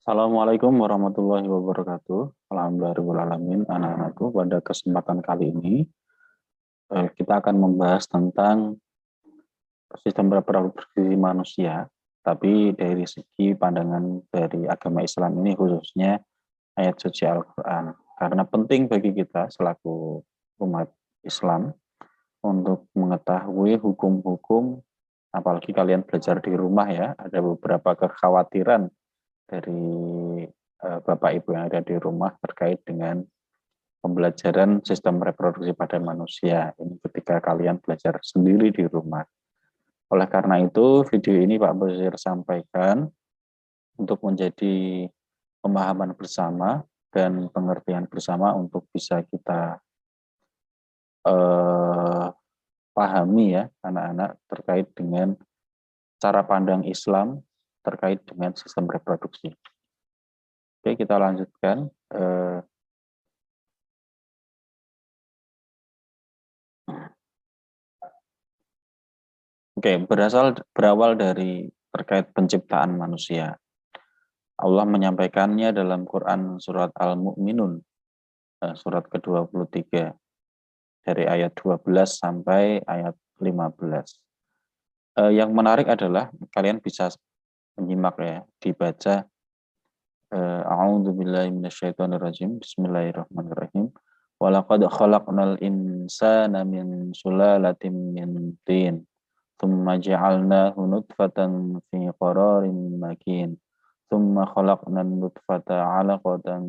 Assalamualaikum warahmatullahi wabarakatuh. Alhamdulillahirrahmanirrahim, anak-anakku. Pada kesempatan kali ini, kita akan membahas tentang sistem reproduksi manusia, tapi dari segi pandangan dari agama Islam ini khususnya ayat suci Al-Quran. Karena penting bagi kita selaku umat Islam untuk mengetahui hukum-hukum, apalagi kalian belajar di rumah ya, ada beberapa kekhawatiran dari Bapak Ibu yang ada di rumah terkait dengan pembelajaran sistem reproduksi pada manusia. Ini ketika kalian belajar sendiri di rumah. Oleh karena itu, video ini Pak Bosir sampaikan untuk menjadi pemahaman bersama dan pengertian bersama untuk bisa kita pahami ya anak-anak terkait dengan cara pandang Islam terkait dengan sistem reproduksi. Oke, kita lanjutkan. Oke, berawal dari terkait penciptaan manusia. Allah menyampaikannya dalam Quran surat Al-Mu'minun, surat ke-23, dari ayat 12 sampai ayat 15. Yang menarik adalah, kalian bisa menyimak ya, dibaca, A'udzubillahi minasyaitonirrajim, Bismillahirrahmanirrahim. Walaqad khalaqnal insana min sulalatin min tin. Thumma ja'alnahu nutfatan fi qararin makin. Thumma khalaqna nutfata 'alaqatan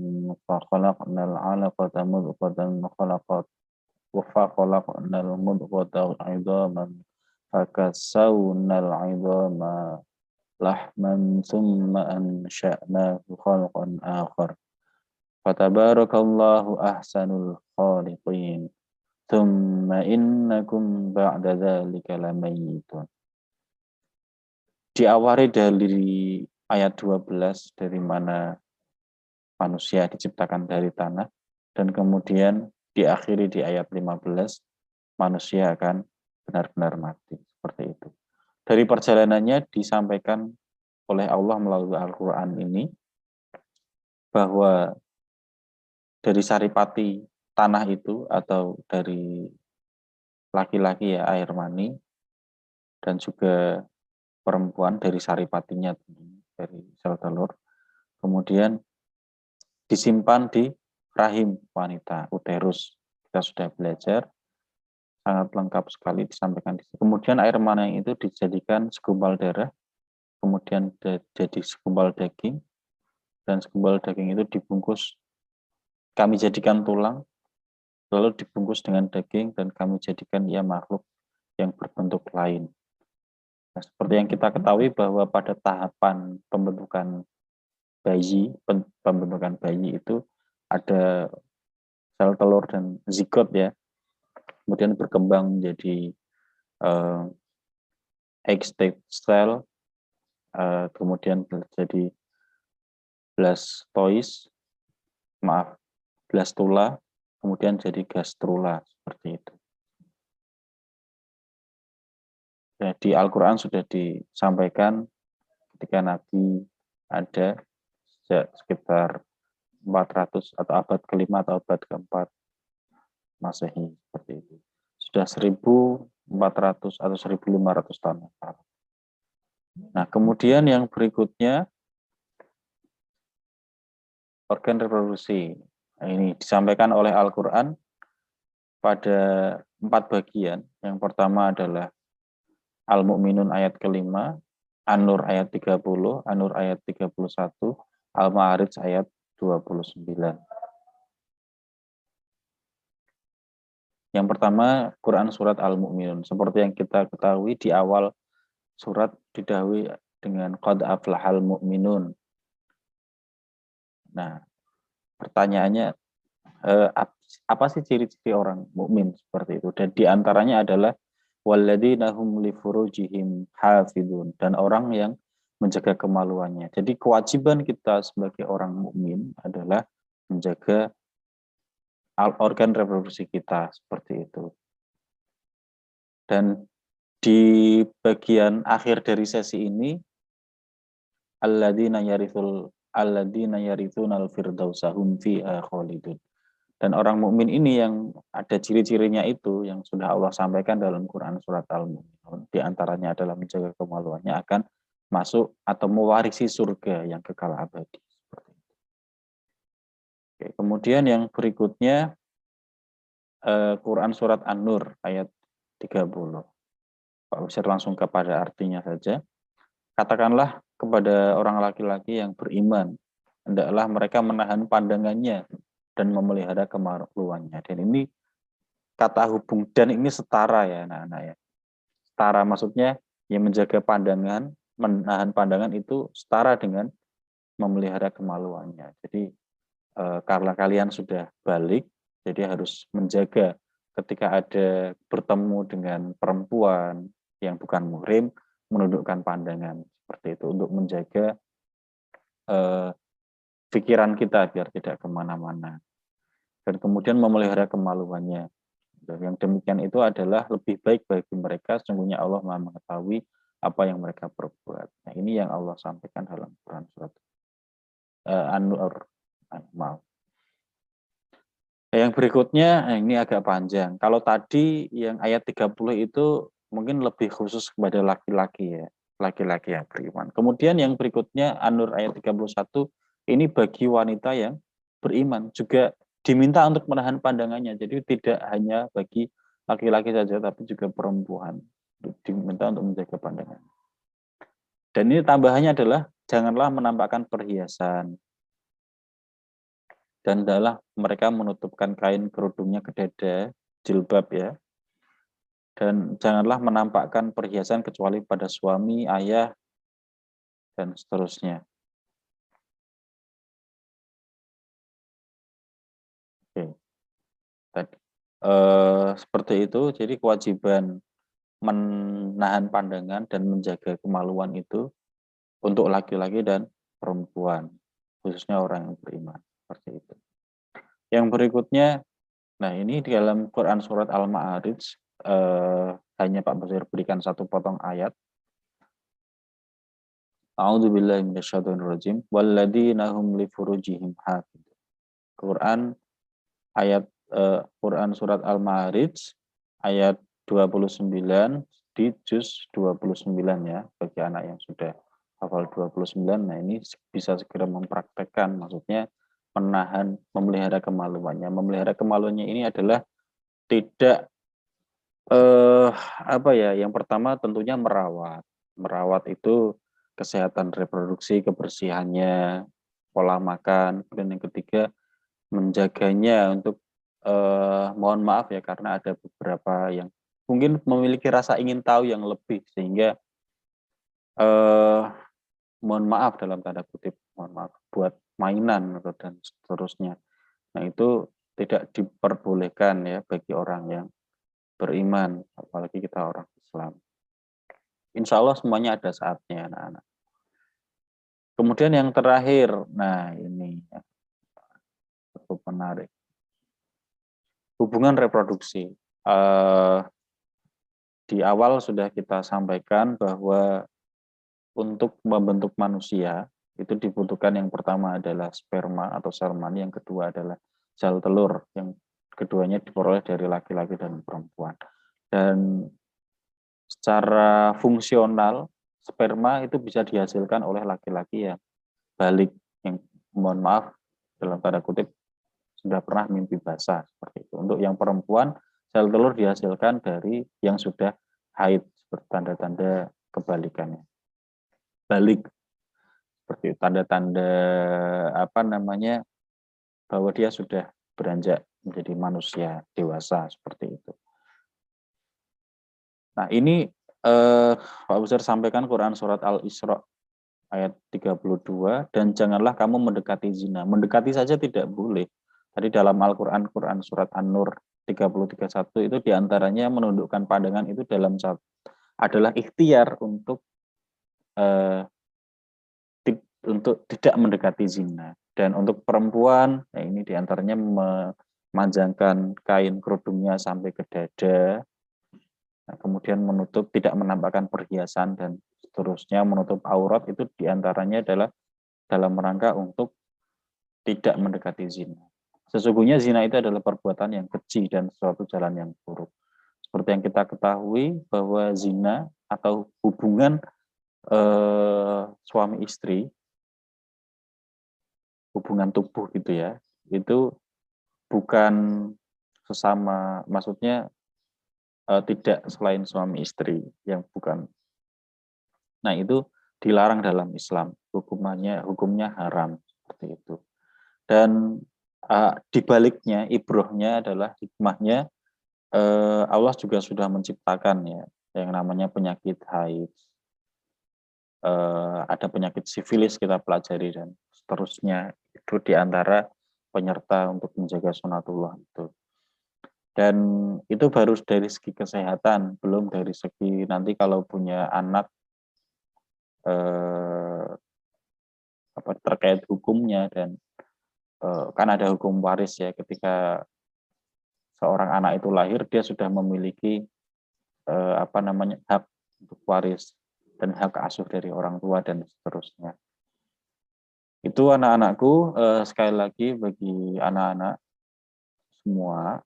fa khalaqnal 'alaqata mudghatan fa khalaqnal mudghata 'idhaman fakasawnal 'idhama lahman thumma ansha'nahu khalqan akhar. Fatabarakallahu ahsanul khaliqin. Thumma innakum ba'da dzalika lamayitun. Diawali dari ayat 12 dari mana manusia diciptakan dari tanah dan kemudian diakhiri di ayat 15 manusia akan benar-benar mati, seperti itu. Dari perjalanannya disampaikan oleh Allah melalui Al-Qur'an ini bahwa dari saripati tanah itu atau dari laki-laki ya air mani dan juga perempuan dari saripatinya dari sel telur kemudian disimpan di rahim wanita uterus. Kita sudah belajar sangat lengkap sekali disampaikan di sini. Kemudian air mani itu dijadikan segumpal darah, kemudian jadi segumpal daging, dan segumpal daging itu dibungkus, kami jadikan tulang, lalu dibungkus dengan daging dan kami jadikan ia makhluk yang berbentuk lain. Nah, seperti yang kita ketahui bahwa pada tahapan pembentukan bayi itu ada sel telur dan zigot ya, kemudian berkembang menjadi egg state cell, kemudian menjadi blastula, kemudian jadi gastrula, seperti itu. Ya, di Al-Quran sudah disampaikan ketika Nabi ada sejak sekitar 400 atau abad kelima atau abad keempat Masehi, seperti itu. Sudah 1400 atau 1500 tahun. Nah, kemudian yang berikutnya organ reproduksi. Nah, ini disampaikan oleh Al-Quran pada 4 bagian. Yang pertama adalah Al-Mu'minun ayat kelima, An-Nur ayat 30, An-Nur ayat 31, Al-Ma'arij ayat 29. Yang pertama, Quran surat Al-Mu'minun. Seperti yang kita ketahui di awal surat didahului dengan Qad aflahal mu'minun. Nah, pertanyaannya, apa sih ciri-ciri orang mukmin seperti itu? Dan diantaranya adalah walladzina hum li furujihim hafidun, dan orang yang menjaga kemaluannya. Jadi kewajiban kita sebagai orang mukmin adalah menjaga organ reproduksi kita, seperti itu. Dan di bagian akhir dari sesi ini, alladzina yarithul alladzina yarithunal firdausa hum fiha khalidun. Dan orang mukmin ini yang ada ciri-cirinya itu yang sudah Allah sampaikan dalam Quran surat Al-Mu'minun, di antaranya adalah menjaga kemaluannya akan masuk atau mewarisi surga yang kekal abadi. Oke, kemudian yang berikutnya Quran surat An-Nur ayat 30. Pak Usir langsung kepada artinya saja. Katakanlah kepada orang laki-laki yang beriman, hendaklah mereka menahan pandangannya dan memelihara kemaluannya. Dan ini kata hubung dan ini setara ya anak-anak ya. Setara maksudnya yang menjaga pandangan, menahan pandangan itu setara dengan memelihara kemaluannya. Jadi karena kalian sudah balik, jadi harus menjaga ketika ada bertemu dengan perempuan yang bukan muhrim, menundukkan pandangan seperti itu untuk menjaga pikiran kita biar tidak kemana-mana. Dan kemudian memelihara kemaluannya. Dan yang demikian itu adalah lebih baik bagi mereka, sesungguhnya Allah Maha mengetahui apa yang mereka perbuat. Nah, ini yang Allah sampaikan dalam Quran surat An-Nur. Maaf. Yang berikutnya, ini agak panjang. Kalau tadi yang ayat 30 itu mungkin lebih khusus kepada laki-laki ya. Laki-laki yang beriman. Kemudian yang berikutnya, An-Nur ayat 31, ini bagi wanita yang beriman. Juga diminta untuk menahan pandangannya. Jadi tidak hanya bagi laki-laki saja, tapi juga perempuan. Diminta untuk menjaga pandangan. Dan ini tambahannya adalah, janganlah menampakkan perhiasan. Dan adalah mereka menutupkan kain kerudungnya ke dada, jilbab ya. Dan janganlah menampakkan perhiasan kecuali pada suami, ayah, dan seterusnya. Oke. Tadi. Seperti itu, jadi kewajiban menahan pandangan dan menjaga kemaluan itu untuk laki-laki dan perempuan, khususnya orang yang beriman. Seperti itu. Yang berikutnya, nah ini di dalam Quran surat Al-Ma'arij, hanya Pak Basir berikan satu potong ayat. A'udzubillahi minasyaitonirrajim. Walladzina hum li furujihim hafidz. Quran ayat Quran surat Al-Ma'arij ayat 29 di juz 29 ya, bagi anak yang sudah hafal 29. Nah, ini bisa segera mempraktekkan, maksudnya menahan, memelihara kemaluannya. Memelihara kemaluannya ini adalah tidak apa ya? Yang pertama tentunya merawat. Merawat itu kesehatan reproduksi, kebersihannya, pola makan. Kemudian yang ketiga menjaganya untuk mohon maaf ya karena ada beberapa yang mungkin memiliki rasa ingin tahu yang lebih sehingga mohon maaf dalam tanda kutip, mohon maaf buat mainan atau dan seterusnya. Nah, itu tidak diperbolehkan ya bagi orang yang beriman, apalagi kita orang Islam. Insya Allah semuanya ada saatnya, anak-anak. Kemudian yang terakhir, nah ini cukup menarik. Hubungan reproduksi. Di awal sudah kita sampaikan bahwa untuk membentuk manusia, itu dibutuhkan yang pertama adalah sperma atau sel mani, yang kedua adalah sel telur, yang keduanya diperoleh dari laki-laki dan perempuan. Dan secara fungsional, sperma itu bisa dihasilkan oleh laki-laki yang balik, yang mohon maaf, dalam tanda kutip, sudah pernah mimpi basah, seperti itu. Untuk yang perempuan, sel telur dihasilkan dari yang sudah haid, seperti tanda-tanda kebalikannya. Balik, seperti tanda-tanda apa namanya, bahwa dia sudah beranjak menjadi manusia dewasa, seperti itu. Nah, ini Pak Besar sampaikan Quran surat Al-Isra ayat 32, dan janganlah kamu mendekati zina. Mendekati saja tidak boleh. Tadi dalam Al-Quran, Quran surat An-Nur 30-31 itu diantaranya menundukkan pandangan itu dalam adalah ikhtiar untuk tidak mendekati zina. Dan untuk perempuan, nah ini diantaranya memanjangkan kain kerudungnya sampai ke dada, nah, kemudian menutup, tidak menampakkan perhiasan dan seterusnya, menutup aurat, itu diantaranya adalah dalam rangka untuk tidak mendekati zina. Sesungguhnya zina itu adalah perbuatan yang keji dan suatu jalan yang buruk. Seperti yang kita ketahui bahwa zina atau hubungan suami istri, hubungan tubuh gitu ya, itu bukan sesama, maksudnya tidak selain suami istri yang bukan. Nah itu dilarang dalam Islam, hukumnya haram seperti itu. Dan dibaliknya, ibrohnya adalah hikmahnya, Allah juga sudah menciptakan ya yang namanya penyakit haid, ada penyakit sifilis kita pelajari dan seterusnya, itu diantara penyerta untuk menjaga sunatullah itu. Dan itu baru dari segi kesehatan, belum dari segi nanti kalau punya anak terkait hukumnya. Dan kan ada hukum waris ya, ketika seorang anak itu lahir dia sudah memiliki hak untuk waris dan hak asuh dari orang tua dan seterusnya. Itu anak-anakku, sekali lagi bagi anak-anak semua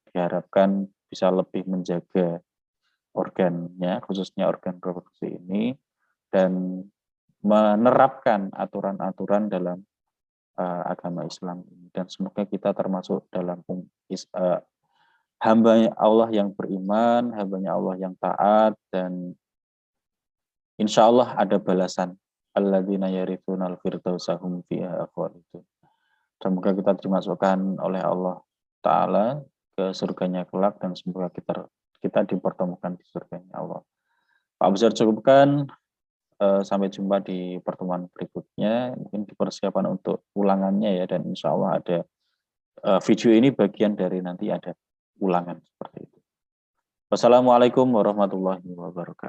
diharapkan bisa lebih menjaga organnya, khususnya organ reproduksi ini, dan menerapkan aturan-aturan dalam agama Islam ini. Dan semoga kita termasuk dalam hamba Allah yang beriman, hambanya Allah yang taat, dan insya Allah ada balasan. Alladzina yarithunal firdausa hum fiha khalidun. Semoga kita dimasukkan oleh Allah Ta'ala ke surganya kelak, dan semoga kita dipertemukan di surganya Allah. Pak Besar cukupkan, sampai jumpa di pertemuan berikutnya. Mungkin dipersiapkan untuk ulangannya ya, dan insya Allah ada video ini bagian dari nanti ada ulangan seperti itu. Wassalamualaikum warahmatullahi wabarakatuh.